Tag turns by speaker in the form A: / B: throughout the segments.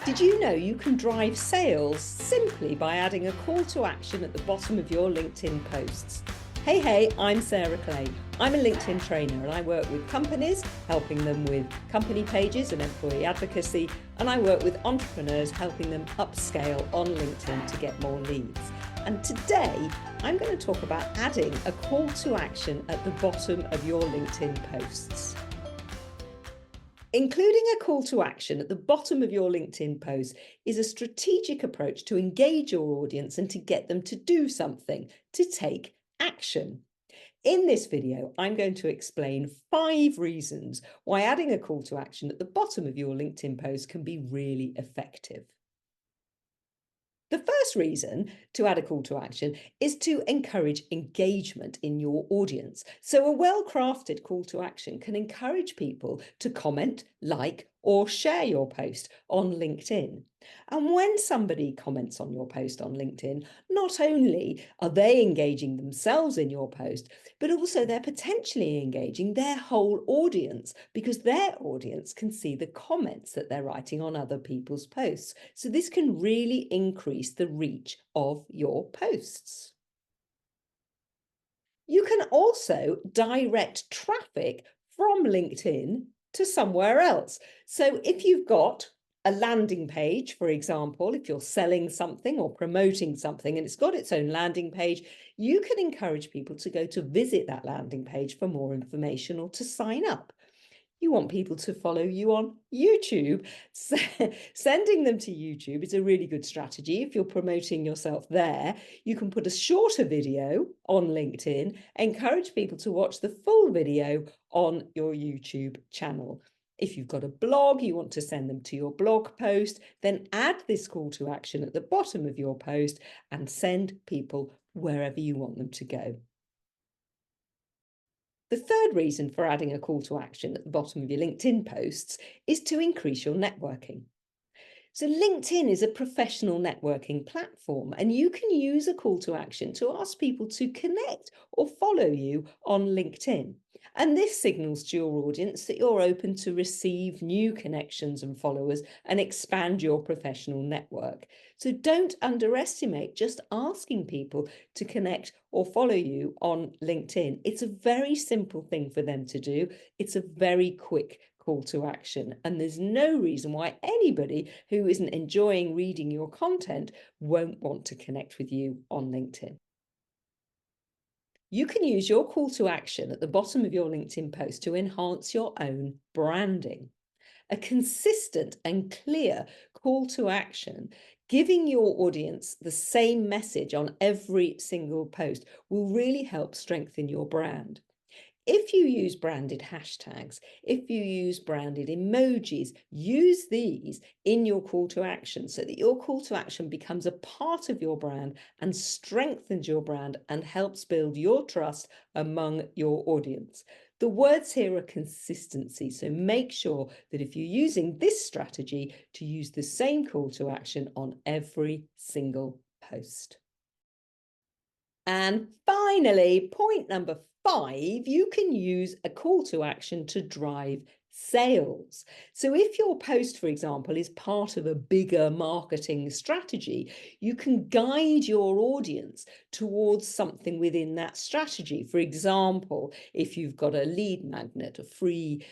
A: Did you know you can drive sales simply by adding a call to action at the bottom of your LinkedIn posts? Hey, I'm Sarah Clay. I'm a LinkedIn trainer and I work with companies, helping them with company pages and employee advocacy, and I work with entrepreneurs, helping them upscale on LinkedIn to get more leads. And today, I'm going to talk about adding a call to action at the bottom of your LinkedIn posts. Including a call to action at the bottom of your LinkedIn post is a strategic approach to engage your audience and to get them to do something, to take action. In this video, I'm going to explain 5 reasons why adding a call to action at the bottom of your LinkedIn post can be really effective. The first reason to add a call to action is to encourage engagement in your audience. So a well-crafted call to action can encourage people to comment, like, or share your post on LinkedIn. And when somebody comments on your post on LinkedIn, not only are they engaging themselves in your post, but also they're potentially engaging their whole audience because their audience can see the comments that they're writing on other people's posts. So this can really increase the reach of your posts. You can also direct traffic from LinkedIn to somewhere else. So if you've got a landing page, for example, if you're selling something or promoting something and it's got its own landing page, you can encourage people to go to visit that landing page for more information or to sign up. You want people to follow you on YouTube. So sending them to YouTube is a really good strategy. If you're promoting yourself there, you can put a shorter video on LinkedIn, encourage people to watch the full video on your YouTube channel. If you've got a blog, you want to send them to your blog post, then add this call to action at the bottom of your post and send people wherever you want them to go. The third reason for adding a call to action at the bottom of your LinkedIn posts is to increase your networking. So LinkedIn is a professional networking platform, and you can use a call to action to ask people to connect or follow you on LinkedIn. And this signals to your audience that you're open to receive new connections and followers and expand your professional network. So don't underestimate just asking people to connect or follow you on LinkedIn. It's a very simple thing for them to do. It's a very quick call to action. And there's no reason why anybody who isn't enjoying reading your content won't want to connect with you on LinkedIn. You can use your call to action at the bottom of your LinkedIn post to enhance your own branding. A consistent and clear call to action, giving your audience the same message on every single post, will really help strengthen your brand. If you use branded hashtags, if you use branded emojis, use these in your call to action so that your call to action becomes a part of your brand and strengthens your brand and helps build your trust among your audience. The words here are consistency, so make sure that if you're using this strategy, to use the same call to action on every single post. And finally, point number 5, you can use a call to action to drive sales. So if your post, for example, is part of a bigger marketing strategy, you can guide your audience towards something within that strategy. For example, if you've got a lead magnet, a free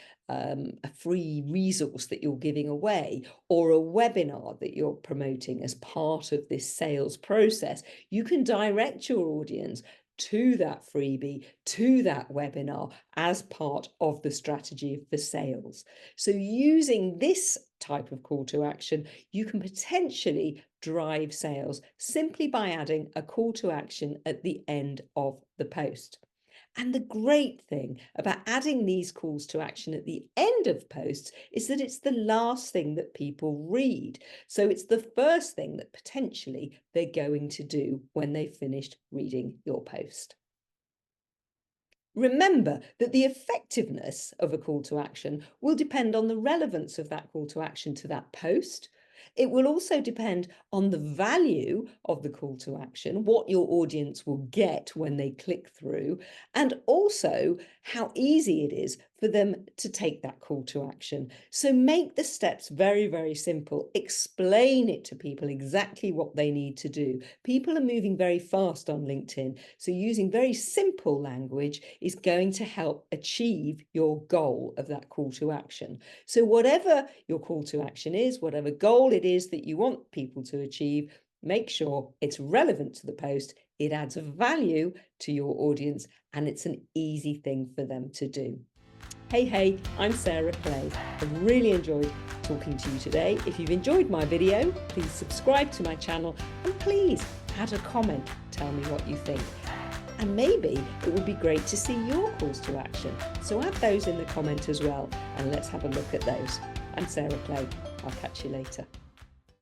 A: resource that you're giving away, or a webinar that you're promoting as part of this sales process, you can direct your audience to that freebie, to that webinar as part of the strategy for sales. So using this type of call to action, you can potentially drive sales simply by adding a call to action at the end of the post. And the great thing about adding these calls to action at the end of posts is that it's the last thing that people read. So it's the first thing that potentially they're going to do when they've finished reading your post. Remember that the effectiveness of a call to action will depend on the relevance of that call to action to that post. It will also depend on the value of the call to action, what your audience will get when they click through, and also how easy it is for them to take that call to action. So make the steps very, very simple. Explain it to people exactly what they need to do. People are moving very fast on LinkedIn, so using very simple language is going to help achieve your goal of that call to action. So whatever your call to action is, whatever goal it is that you want people to achieve, make sure it's relevant to the post, it adds value to your audience, and it's an easy thing for them to do. Hey, I'm Sarah Clay. I've really enjoyed talking to you today. If you've enjoyed my video, please subscribe to my channel and please add a comment. Tell me what you think. And maybe it would be great to see your calls to action. So add those in the comment as well, and let's have a look at those. I'm Sarah Clay. I'll catch you later.